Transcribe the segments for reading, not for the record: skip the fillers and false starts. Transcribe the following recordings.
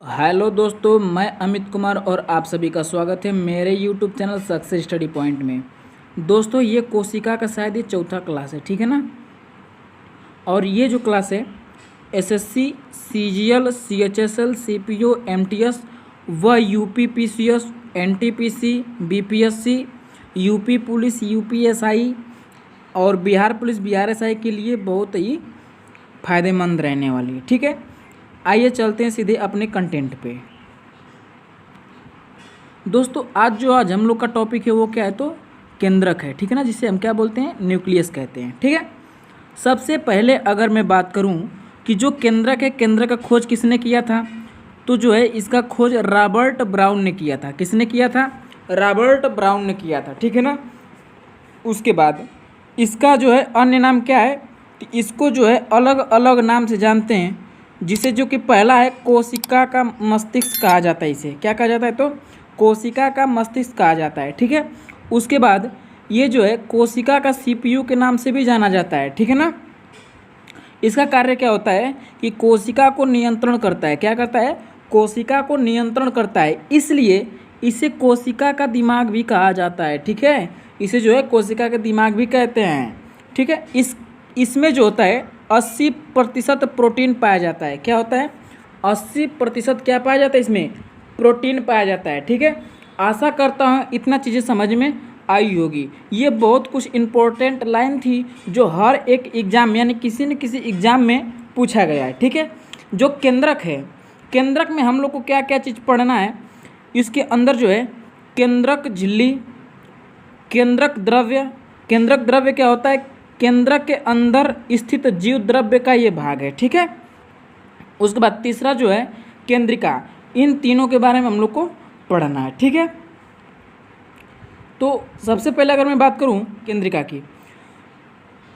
Hello दोस्तों, मैं अमित कुमार और आप सभी का स्वागत है मेरे YouTube channel success study point में। दोस्तों, ये कोशिका का शायद ये चौथा क्लास है, ठीक है ना। और ये जो क्लास है SSC, CGL, CHSL, CPO, MTS व UP PCS, NTPC, BPSC, UP police, UPSI और बिहार पुलिस, बीआरएसआई के लिए बहुत ही फ़ायदेमंद रहने वाली है, ठीक है। आइए चलते हैं सीधे अपने कंटेंट पे। दोस्तों, आज हम लोग का टॉपिक है वो क्या है, तो केंद्रक है, ठीक है ना, जिसे हम क्या बोलते हैं, न्यूक्लियस कहते हैं, ठीक है। सबसे पहले अगर मैं बात करूं कि जो केंद्रक है, केंद्रक का खोज किसने किया था, तो जो है इसका खोज रॉबर्ट ब्राउन ने किया था। किसने किया था? रॉबर्ट ब्राउन ने किया था, ठीक है ना। उसके बाद इसका जो है अन्य नाम क्या है, तो इसको जो है अलग अलग नाम से जानते हैं, जिसे जो कि पहला है कोशिका का मस्तिष्क कहा जाता है। इसे क्या कहा जाता है, तो कोशिका का मस्तिष्क कहा जाता है, ठीक है। उसके बाद ये जो है कोशिका का सीपीयू के नाम से भी जाना जाता है, ठीक है ना। इसका कार्य क्या होता है कि कोशिका को नियंत्रण करता है। क्या करता है? कोशिका को नियंत्रण करता है, इसलिए इसे कोशिका का दिमाग भी कहा जाता है, ठीक है। इसे जो है कोशिका का दिमाग भी कहते हैं, ठीक है। इसमें जो होता है 80% प्रोटीन पाया जाता है। क्या होता है? 80% क्या पाया जाता है? इसमें प्रोटीन पाया जाता है, ठीक है। आशा करता हूँ इतना चीज़ें समझ में आई होगी। ये बहुत कुछ इम्पोर्टेंट लाइन थी जो हर एक एग्ज़ाम यानी किसी न किसी एग्ज़ाम में पूछा गया है, ठीक है। जो केंद्रक है, केंद्रक में हम लोग को क्या क्या चीज़ पढ़ना है, इसके अंदर जो है केंद्रक झिल्ली, केंद्रक द्रव्य क्या होता है, केंद्रक के अंदर स्थित जीव द्रव्य का ये भाग है, ठीक है। उसके बाद तीसरा जो है केंद्रिका। इन तीनों के बारे में हम लोग को पढ़ना है, ठीक है। तो सबसे पहले अगर मैं बात करूं केंद्रिका की,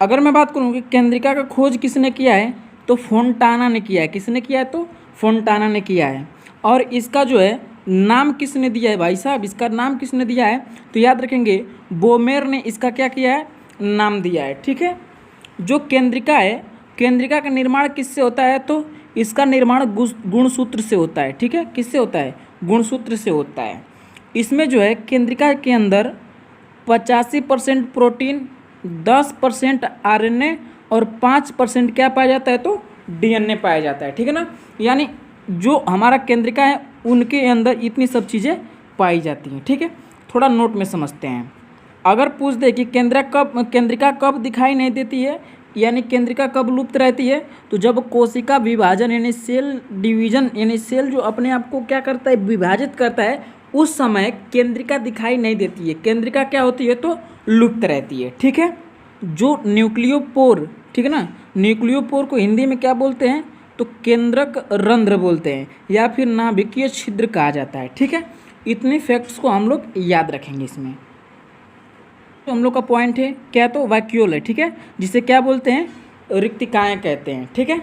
अगर मैं बात करूं कि केंद्रिका का खोज किसने किया है, तो फोंटाना ने किया है। किसने किया है? तो फोंटाना ने किया है। और इसका जो है नाम किसने दिया है भाई साहब, इसका नाम किसने दिया है, तो याद रखेंगे बोमेर ने इसका क्या किया है, नाम दिया है, ठीक है। जो केंद्रिका है, केंद्रिका का निर्माण किससे होता है, तो इसका निर्माण गुणसूत्र से होता है, ठीक है। किससे होता है? गुणसूत्र से होता है। इसमें जो है केंद्रिका के अंदर 85% प्रोटीन, 10% आरएनए और 5% क्या पाया जाता है, तो डीएनए पाया जाता है, ठीक है ना। यानी जो हमारा केंद्रिका है उनके अंदर इतनी सब चीज़ें पाई जाती हैं, ठीक है। थोड़ा नोट में समझते हैं। अगर पूछ दे कि केंद्रिका कब दिखाई नहीं देती है, यानी केंद्रिका कब लुप्त रहती है, तो जब कोशिका विभाजन यानी सेल डिवीजन यानी सेल जो अपने आप को क्या करता है, विभाजित करता है, उस समय केंद्रिका दिखाई नहीं देती है। केंद्रिका क्या होती है, तो लुप्त रहती है, ठीक है। जो न्यूक्लियोपोर, ठीक है ना, न्यूक्लियोपोर को हिंदी में क्या बोलते हैं, तो केंद्रक रंध्र बोलते हैं या फिर नाभिकीय छिद्र कहा जाता है, ठीक है। इतने फैक्ट्स को हम लोग याद रखेंगे इसमें। तो हम लोग का पॉइंट है क्या, तो वैक्यूल है, ठीक है, जिसे क्या बोलते हैं, रिक्तिकाएं कहते हैं, ठीक है।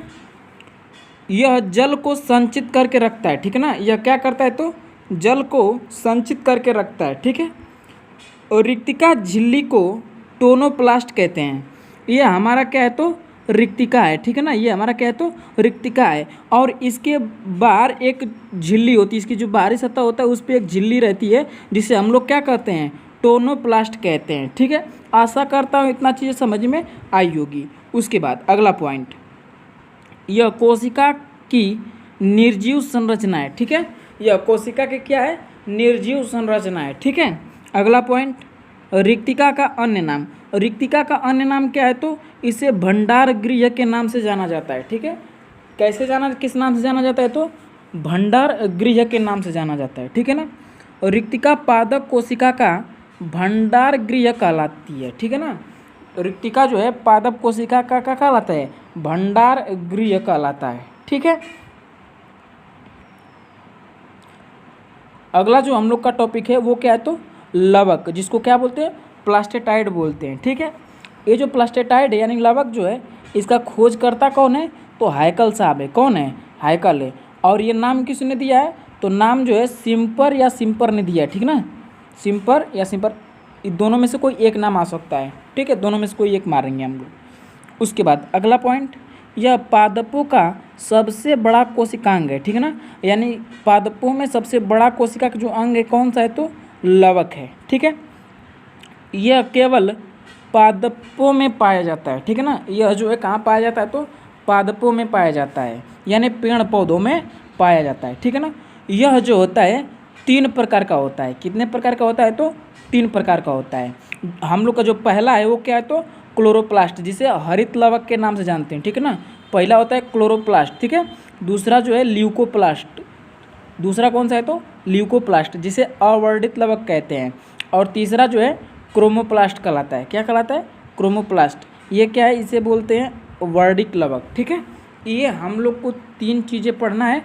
यह जल को संचित करके रखता है, ठीक है ना। यह क्या करता है, तो जल को संचित करके रखता है, ठीक है। और रिक्तिका झिल्ली को टोनोप्लास्ट कहते हैं। यह हमारा क्या है, तो रिक्तिका है, ठीक है ना। ये हमारा क्या है, तो रिक्तिका है। और इसके बाहर एक झिल्ली होती है, इसकी जो बाहरी सतह होता है उस पर एक झिल्ली रहती है, जिसे हम लोग क्या कहते हैं, टोनोप्लास्ट कहते हैं, ठीक है। आशा करता हूँ इतना चीज़ें समझ में आई होगी। उसके बाद अगला पॉइंट, यह कोशिका की निर्जीव संरचना है, ठीक है। यह कोशिका के क्या है, निर्जीव संरचना है, ठीक है। अगला पॉइंट, रिक्तिका का अन्य नाम। रिक्तिका का अन्य नाम क्या है, तो इसे भंडार गृह के नाम से जाना जाता है, ठीक है। किस नाम से जाना जाता है, तो भंडार गृह के नाम से जाना जाता है, ठीक है ना। और रिक्तिका पादप कोशिका का भंडार गृह कहलाती है, ठीक है ना। रिक्तिका जो है पादप कोशिका का क्या कहलाता है, भंडार गृह कहलाता है, ठीक है। अगला जो हम लोग का टॉपिक है वो क्या है, तो लवक, जिसको क्या बोलते हैं, प्लास्टेटाइड बोलते हैं, ठीक है। ये जो प्लास्टेटाइड है यानी लवक जो है, इसका खोजकर्ता कौन है, तो हाइकल साहब है। कौन है? हाइकल है। और ये नाम किसने दिया है, तो नाम जो है सिम्पर या सिम्पर ने दिया है, ठीक ना। सिम्पर या सिम्पर, दोनों में से कोई एक नाम आ सकता है, ठीक है। दोनों में से कोई एक मारेंगे हम लोग। उसके बाद अगला पॉइंट, यह पादपों का सबसे बड़ा कोशिकांग है, ठीक है ना। यानी पादपों में सबसे बड़ा कोशिका का जो अंग है कौन सा है, तो लवक है, ठीक है। यह केवल पादपों में पाया जाता है, ठीक है ना। यह जो है कहाँ पाया जाता है, तो पादपों में पाया जाता है, यानी पेड़ पौधों में पाया जाता है, ठीक है ना। यह जो होता है 3 प्रकार का होता है। कितने प्रकार का होता है, तो 3 प्रकार का होता है। हम लोग का जो पहला है वो क्या है, तो क्लोरोप्लास्ट, जिसे हरित लवक के नाम से जानते हैं, ठीक है ना। पहला होता है क्लोरोप्लास्ट, ठीक है। दूसरा जो है ल्यूकोप्लास्ट, दूसरा कौन सा है, तो ल्यूकोप्लास्ट, जिसे अवर्णित लवक कहते हैं। और तीसरा जो है क्रोमोप्लास्ट कहलाता है। क्या कहलाता है, क्रोमोप्लास्ट। ये क्या है, इसे बोलते हैं वर्णित लवक, ठीक है। ये हम लोग को 3 चीज़ें पढ़ना है,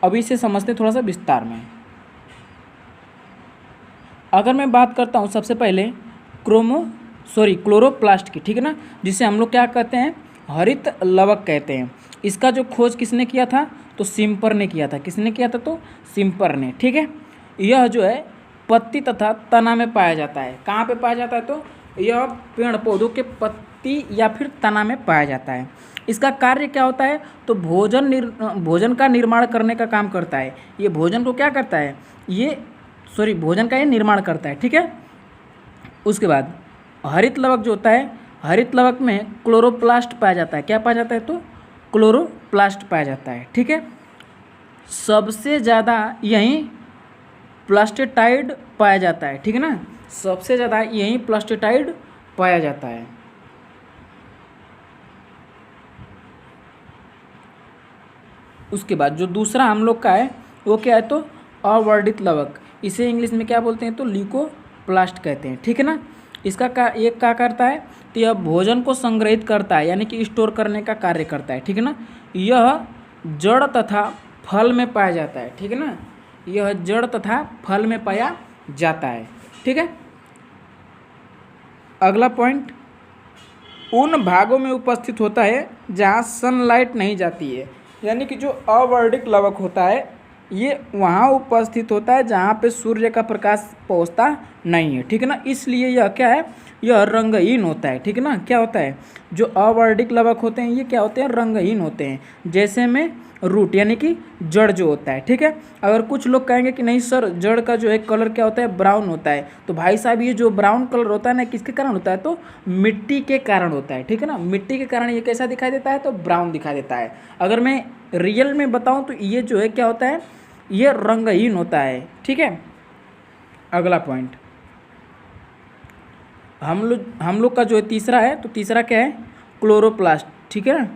अभी से समझते हैं थोड़ा सा विस्तार में। अगर मैं बात करता हूँ सबसे पहले क्लोरोप्लास्ट की, ठीक है ना, जिसे हम लोग क्या कहते हैं, हरित लवक कहते हैं। इसका जो खोज किसने किया था, तो सिम्पर ने किया था। किसने किया था, तो सिम्पर ने, ठीक है। यह जो है पत्ती तथा तना में पाया जाता है। कहाँ पे पाया जाता है, तो यह पेड़ पौधों के पत्ती या फिर तना में पाया जाता है। इसका कार्य क्या होता है, तो भोजन का निर्माण करने का काम करता है। ये भोजन को क्या करता है, भोजन का ये निर्माण करता है, ठीक है। उसके बाद हरित लवक जो होता है, हरित लवक में क्लोरोप्लास्ट पाया जाता है। क्या पाया जाता है, तो क्लोरोप्लास्ट पाया जाता है, ठीक है। सबसे ज़्यादा यहीं प्लास्टेटाइड पाया जाता है, ठीक है ना। सबसे ज़्यादा यहीं प्लास्टेटाइड पाया जाता है। उसके बाद जो दूसरा हम लोग का है वो क्या है, तो अवर्णित लवक। इसे इंग्लिश में क्या बोलते हैं, तो ल्यूकोप्लास्ट कहते हैं, ठीक है ना। इसका ये क्या करता है, तो यह भोजन को संग्रहित करता है, यानी कि स्टोर करने का कार्य करता है, ठीक है ना। यह जड़ तथा फल में पाया जाता है, ठीक है ना। यह जड़ तथा फल में पाया जाता है, ठीक है। अगला पॉइंट, उन भागों में उपस्थित होता है जहाँ सनलाइट नहीं जाती है। यानी कि जो अवर्णित लवक होता है ये वहाँ उपस्थित होता है जहाँ पे सूर्य का प्रकाश पहुँचता नहीं है, ठीक है ना। इसलिए यह क्या है, यह रंगहीन होता है, ठीक है ना। क्या होता है, जो अवर्णित लवक होते हैं ये क्या होते हैं, रंगहीन होते हैं। जैसे में रूट, यानी कि जड़ जो होता है, ठीक है। अगर कुछ लोग कहेंगे कि नहीं सर जड़ का जो है कलर क्या होता है, ब्राउन होता है, तो भाई साहब ये जो ब्राउन कलर होता है ना किसके कारण होता है, तो मिट्टी के कारण होता है, ठीक है ना। मिट्टी के कारण ये कैसा दिखाई देता है, तो ब्राउन दिखाई देता है। अगर मैं रियल में बताऊं तो ये जो है क्या होता है, ये रंगहीन होता है, ठीक है। अगला पॉइंट हम लोग का जो है तीसरा है, तो तीसरा क्या है, क्लोरोप्लास्ट, ठीक है ना,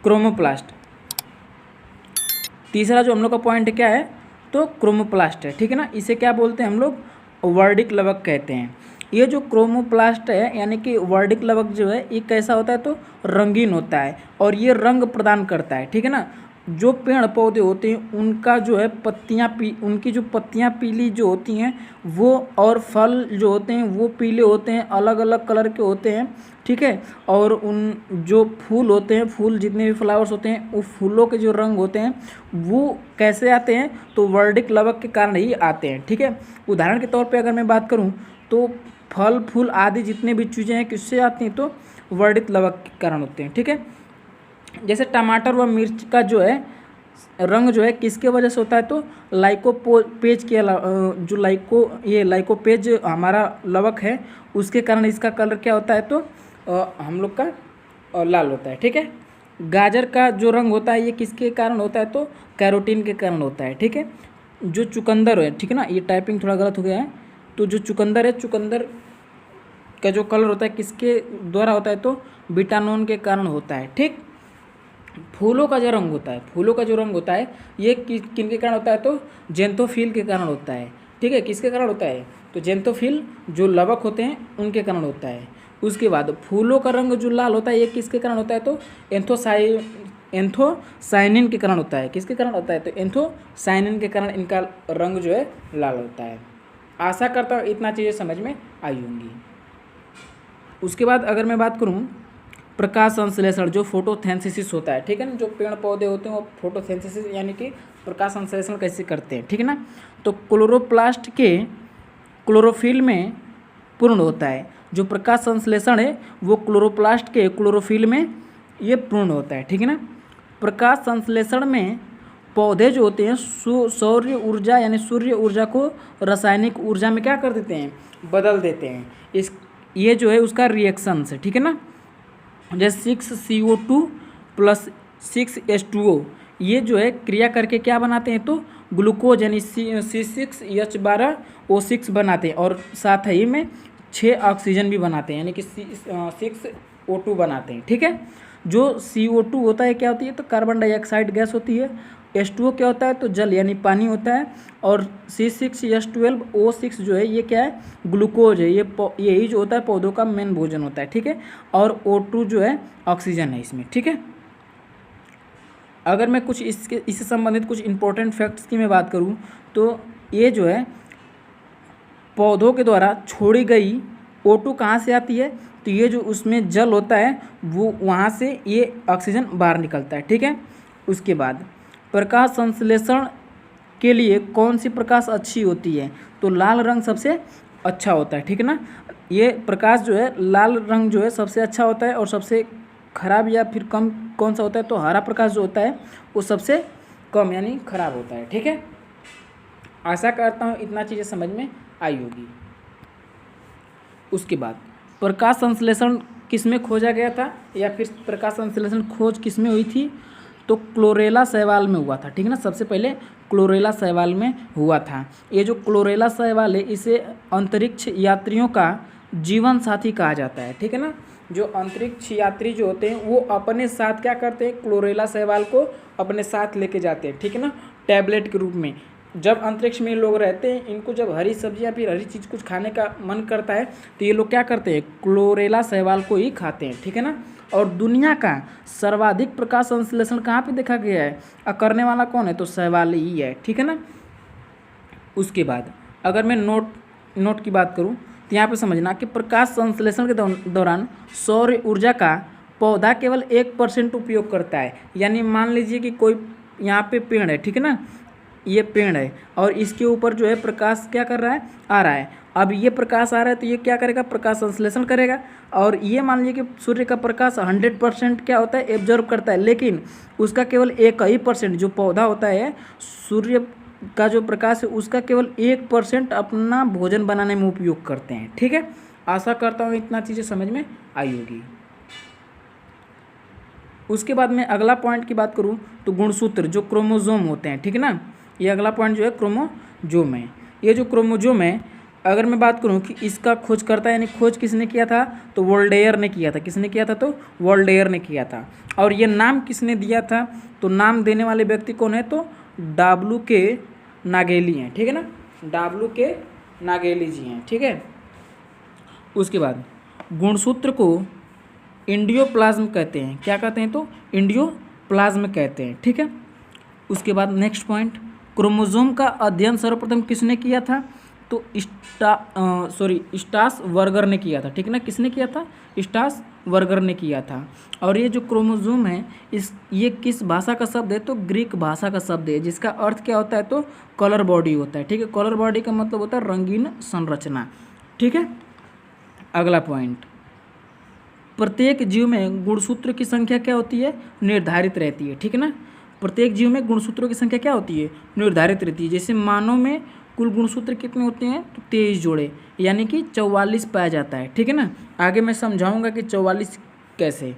क्रोमोप्लास्ट। तीसरा जो हम लोग का पॉइंट क्या है, तो क्रोमोप्लास्ट है, ठीक है ना। इसे क्या बोलते हैं हम लोग, वर्णित लवक कहते हैं। ये जो क्रोमोप्लास्ट है यानी कि वर्णित लवक जो है ये कैसा होता है, तो रंगीन होता है और ये रंग प्रदान करता है, ठीक है ना। जो पेड़ पौधे होते हैं उनका जो है उनकी जो पत्तियां पीली जो होती हैं वो, और फल जो होते हैं वो पीले होते हैं, अलग अलग कलर के होते हैं, ठीक है। और उन जो फूल होते हैं, फूल जितने भी फ्लावर्स होते हैं वो फूलों के जो रंग होते हैं वो कैसे आते हैं, तो वर्णित लवक के कारण ही आते हैं, ठीक है। उदाहरण के तौर पे अगर मैं बात करूँ तो फल फूल आदि जितने भी चीज़ें हैं किससे आती हैं, तो वर्णित लवक के कारण होते हैं, ठीक है। जैसे टमाटर व मिर्च का जो है रंग जो है किसके वजह से होता है, तो लाइकोपेज के जो लाइकोपेज हमारा लवक है उसके कारण इसका कलर क्या होता है, तो हम लोग का लाल होता है, ठीक है। गाजर का जो रंग होता है ये किसके कारण होता है, तो कैरोटीन के कारण होता है, ठीक है। जो चुकंदर है, ठीक है ना, ये टाइपिंग थोड़ा गलत हो गया है, तो जो चुकंदर है, चुकंदर का जो कलर होता है किसके द्वारा होता है, तो बिटानोन के कारण होता है, ठीक। फूलों का जो रंग होता है ये किन के कारण होता है, तो जेंथोफिल के कारण होता है, ठीक है। किसके कारण होता है, तो जेंथोफिल जो लवक होते हैं उनके कारण होता है। उसके बाद फूलों का रंग जो लाल होता है ये किसके कारण होता है, तो एंथोसाइनिन के कारण होता है। किसके कारण होता है, तो एंथोसाइनिन के कारण इनका रंग जो है लाल होता है। आशा करता हूँ इतना चीज़ें समझ में आई होंगी। उसके बाद अगर मैं बात करूँ प्रकाश संश्लेषण, जो फोटोसिंथेसिस होता है, ठीक है ना। जो पेड़ पौधे होते हैं वो फोटोसिंथेसिस यानी कि प्रकाश संश्लेषण कैसे करते हैं, ठीक है ना। तो क्लोरोप्लास्ट के क्लोरोफिल में पूर्ण होता है। जो प्रकाश संश्लेषण है वो क्लोरोप्लास्ट के क्लोरोफिल में ये पूर्ण होता है, ठीक है ना। प्रकाश संश्लेषण में पौधे जो होते हैं सौर्य ऊर्जा यानी सूर्य ऊर्जा को रासायनिक ऊर्जा में क्या कर देते हैं, बदल देते हैं। इस ये जो है उसका रिएक्शन से, ठीक है ना। जैसे 6CO2 प्लस 6H2O, ये जो है क्रिया करके क्या बनाते हैं, तो ग्लूकोज यानी C6H12O6 बनाते हैं, और साथ ही में 6 ऑक्सीजन भी बनाते हैं, यानी कि 6O2 बनाते हैं, ठीक है। जो CO2 होता है क्या होती है, तो कार्बन डाइऑक्साइड गैस होती है। H2O क्या होता है, तो जल यानी पानी होता है। और C6H12O6 जो है ये क्या है, ग्लूकोज है। यही जो होता है पौधों का मेन भोजन होता है, ठीक है। और O2 जो है ऑक्सीजन है इसमें, ठीक है। अगर मैं कुछ इससे संबंधित कुछ इंपॉर्टेंट फैक्ट्स की मैं बात करूँ, तो ये जो है पौधों के द्वारा छोड़ी गई O2 कहाँ से आती है, तो ये जो उसमें जल होता है वो वहाँ से ये ऑक्सीजन बाहर निकलता है, ठीक है। उसके बाद प्रकाश संश्लेषण के लिए कौन सी प्रकाश अच्छी होती है, तो लाल रंग सबसे अच्छा होता है, ठीक है ना। ये प्रकाश जो है लाल रंग जो है सबसे अच्छा होता है, और सबसे खराब या फिर कम कौन सा होता है, तो हरा प्रकाश जो होता है वो सबसे कम यानी खराब होता है, ठीक है। आशा करता हूँ इतना चीज़ें समझ में आई होगी। उसके बाद प्रकाश संश्लेषण किस में खोजा गया था, या फिर प्रकाश संश्लेषण खोज किस में हुई थी, तो क्लोरेला शैवाल में हुआ था, ठीक है ना। सबसे पहले क्लोरेला शैवाल में हुआ था। ये जो क्लोरेला शैवाल है इसे अंतरिक्ष यात्रियों का जीवन साथी कहा जाता है, ठीक है ना। जो अंतरिक्ष यात्री जो होते हैं वो अपने साथ क्या करते हैं, क्लोरेला शैवाल को अपने साथ लेके जाते हैं, ठीक है ना, टैबलेट के रूप में। जब अंतरिक्ष में लोग रहते हैं, इनको जब हरी सब्जी या फिर हरी चीज़ कुछ खाने का मन करता है, तो ये लोग क्या करते हैं, क्लोरेला शैवाल को ही खाते हैं, ठीक है ना। और दुनिया का सर्वाधिक प्रकाश संश्लेषण कहाँ पे देखा गया है, करने वाला कौन है, तो शैवाल ही है, ठीक है ना। उसके बाद अगर मैं नोट की बात करूँ, तो यहाँ पे समझना कि प्रकाश संश्लेषण के दौरान सौर ऊर्जा का पौधा केवल 1% उपयोग करता है। यानी मान लीजिए कि कोई यहाँ पे पेड़ है, ठीक है ना, ये पेड़ है, और इसके ऊपर जो है प्रकाश क्या कर रहा है, आ रहा है। अब ये प्रकाश आ रहा है तो ये क्या करेगा, प्रकाश संश्लेषण करेगा। और ये मान लीजिए कि सूर्य का प्रकाश 100% क्या होता है, एब्जॉर्व करता है, लेकिन उसका केवल 1% जो पौधा होता है, सूर्य का जो प्रकाश है उसका केवल 1% अपना भोजन बनाने में उपयोग करते हैं, ठीक है। आशा करता हूँ इतना चीज़ें समझ में आई होगी। उसके बाद मैं अगला पॉइंट की बात करूँ, तो गुणसूत्र जो क्रोमोजोम होते हैं, ठीक है ना। ये अगला पॉइंट जो है क्रोमोजोम है। ये जो क्रोमोजोम है, अगर मैं बात करूं कि इसका खोज करता है, यानी खोज किसने किया था, तो वोल्डेयर ने किया था। किसने किया था, तो वोल्डेयर ने किया था। और ये नाम किसने दिया था, तो नाम देने वाले व्यक्ति कौन है, तो WK नागेली हैं, ठीक है ना, WK नागेली जी हैं, ठीक है। उसके बाद गुणसूत्र को इंडियोप्लाज्म कहते हैं। क्या कहते हैं, तो इंडियोप्लाज्म कहते हैं, ठीक है। उसके बाद नेक्स्ट पॉइंट, क्रोमोसोम का अध्ययन सर्वप्रथम किसने किया था, तो स्ट्रासबर्गर ने किया था, ठीक है ना। किसने किया था, स्ट्रासबर्गर ने किया था। और ये जो क्रोमोसोम है ये किस भाषा का शब्द है, तो ग्रीक भाषा का शब्द है, जिसका अर्थ क्या होता है, तो कलर बॉडी होता है, ठीक है। कलर बॉडी का मतलब होता है रंगीन संरचना, ठीक है। अगला पॉइंट, प्रत्येक जीव में गुणसूत्र की संख्या क्या होती है, निर्धारित रहती है, ठीक है ना। प्रत्येक जीव में गुणसूत्रों की संख्या क्या होती है, निर्धारित रहती है। जैसे मानव में कुल गुणसूत्र कितने होते हैं, तो 23 जोड़े, यानी कि 44 पाया जाता है, ठीक है ना। आगे मैं समझाऊंगा कि 44 कैसे,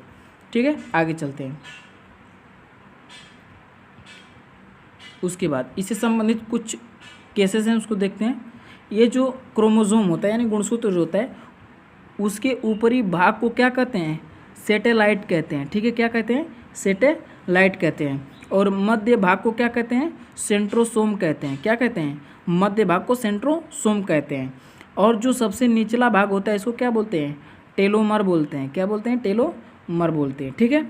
ठीक है। आगे चलते हैं। उसके बाद इससे संबंधित कुछ केसेस हैं, उसको देखते हैं। ये जो क्रोमोसोम होता है यानी गुणसूत्र जो होता है, उसके ऊपरी भाग को क्या कहते हैं, सैटेलाइट कहते हैं, ठीक है। क्या कहते हैं, सैटेलाइट कहते हैं। और मध्य भाग को क्या कहते हैं, सेंट्रोसोम कहते हैं। क्या कहते हैं, मध्य भाग को सेंट्रोसोम कहते हैं। और जो सबसे निचला भाग होता है इसको क्या बोलते हैं, टेलोमर बोलते हैं। क्या बोलते हैं, टेलोमर बोलते हैं, ठीक है।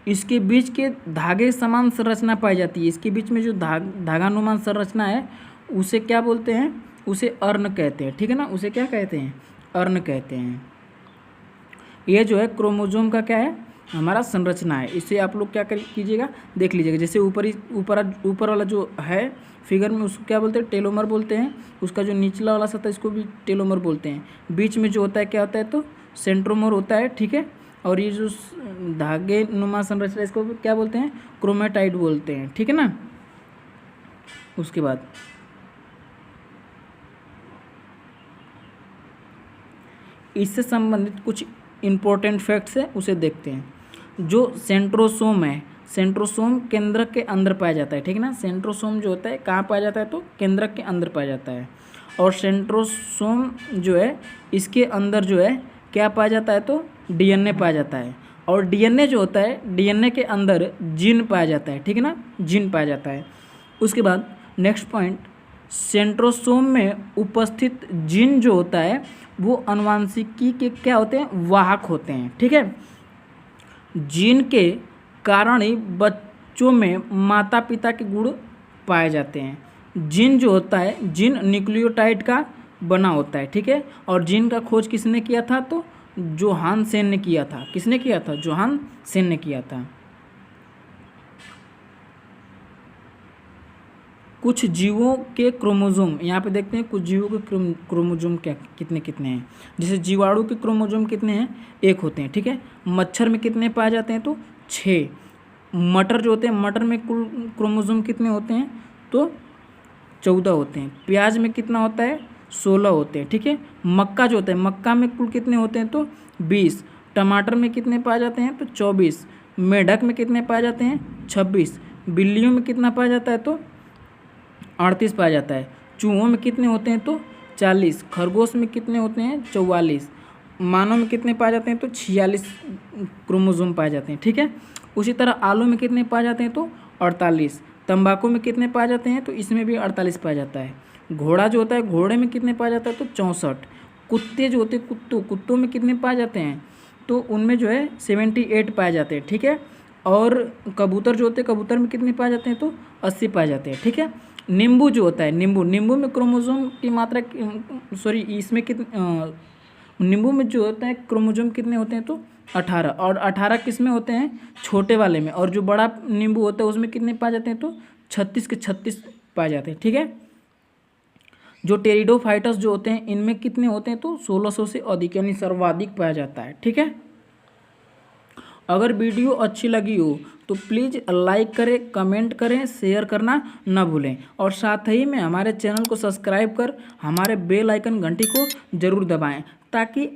इसके बीच के धागे समान संरचना पाई जाती है। इसके बीच में जो धागानुमान संरचना है उसे क्या बोलते हैं, उसे अर्ण कहते हैं, ठीक है ना। उसे क्या कहते हैं, अर्ण कहते हैं। ये जो है क्रोमोसोम का क्या है, हमारा संरचना है। इसे आप लोग क्या कीजिएगा, देख लीजिएगा। जैसे ऊपर वाला जो है फिगर में उसको क्या बोलते हैं, टेलोमर बोलते हैं। उसका जो निचला वाला सतह इसको भी टेलोमर बोलते हैं। बीच में जो होता है क्या होता है, तो सेंट्रोमर होता है, ठीक है। और ये जो धागे नुमा संरचना इसको क्या बोलते हैं, क्रोमेटाइड बोलते हैं, ठीक है ना। उसके बाद इससे संबंधित कुछ इम्पोर्टेंट फैक्ट्स है उसे देखते हैं। जो सेंट्रोसोम है, सेंट्रोसोम केंद्रक के अंदर पाया जाता है, ठीक है ना। सेंट्रोसोम जो होता है कहाँ पाया जाता है, तो केंद्रक के अंदर पाया जाता है। और सेंट्रोसोम जो है इसके अंदर जो है क्या पाया जाता है, तो डीएनए पाया जाता है। और डीएनए जो होता है, डीएनए के अंदर जीन पाया जाता है, ठीक है ना, जीन पाया जाता है। उसके बाद नेक्स्ट पॉइंट, सेंट्रोसोम में उपस्थित जीन जो होता है वो आनुवंशिकी के क्या होते हैं, वाहक होते हैं, ठीक है। जीन के कारण ही बच्चों में माता पिता के गुण पाए जाते हैं। जीन जो होता है, जीन न्यूक्लियोटाइड का बना होता है, ठीक है। और जीन का खोज किसने किया था, तो जोहानसेन ने किया था। किसने किया था, जोहानसेन ने किया था। कुछ जीवों के क्रोमोसोम यहाँ पे देखते हैं, कुछ जीवों के क्रोमोसोम क्या कितने कितने हैं। जैसे जीवाणु के क्रोमोसोम कितने हैं, 1 होते हैं, ठीक है। मच्छर में कितने पाए जाते हैं, तो 6। मटर जो होते हैं, मटर में कुल क्रोमोसोम कितने होते हैं, तो 14 होते हैं। प्याज में कितना होता है, 16 होते हैं, ठीक है। मक्का जो होता है, मक्का में कुल कितने होते हैं, तो 20। टमाटर में कितने पाए जाते हैं, तो 24। मेढक में कितने पाए जाते हैं, 26। बिल्लियों में कितना पाया जाता है, तो 38 पाया जाता है। चूहों में कितने होते हैं, तो 40। खरगोश में कितने होते हैं, 44। मानव में कितने पाए जाते हैं, तो 46 क्रोमोसोम पाए जाते हैं, ठीक है। उसी तरह आलू में कितने पाए जाते हैं, तो 48। तंबाकू में कितने पाए जाते हैं, तो इसमें भी 48 पाया जाता है। घोड़ा जो होता है, घोड़े में कितने पाया जाता है, तो 64। कुत्ते जो होते हैं, कुत्तों में कितने पाए जाते हैं, तो उनमें जो है 78 पाए जाते हैं, ठीक है। और कबूतर जो होते हैं, कबूतर में कितने पाए जाते हैं, तो 80 पाए जाते हैं, ठीक है। नींबू जो होता है, नींबू में क्रोमोसोम की मात्रा, सॉरी इसमें नींबू में जो होता है क्रोमोसोम कितने होते हैं, तो 18। और 18 किस में होते हैं, छोटे वाले में। और जो बड़ा नींबू होता है उसमें कितने पाए जाते हैं, तो 36 के 36 पाए जाते हैं, ठीक है। जो टेरिडोफाइटस जो होते हैं इनमें कितने होते हैं, तो 1600 से अधिक यानी सर्वाधिक पाया जाता है, ठीक है। अगर वीडियो अच्छी लगी हो तो प्लीज़ लाइक करें, कमेंट करें, शेयर करना न भूलें। और साथ ही में हमारे चैनल को सब्सक्राइब कर हमारे बेल आइकन घंटी को ज़रूर दबाएं, ताकि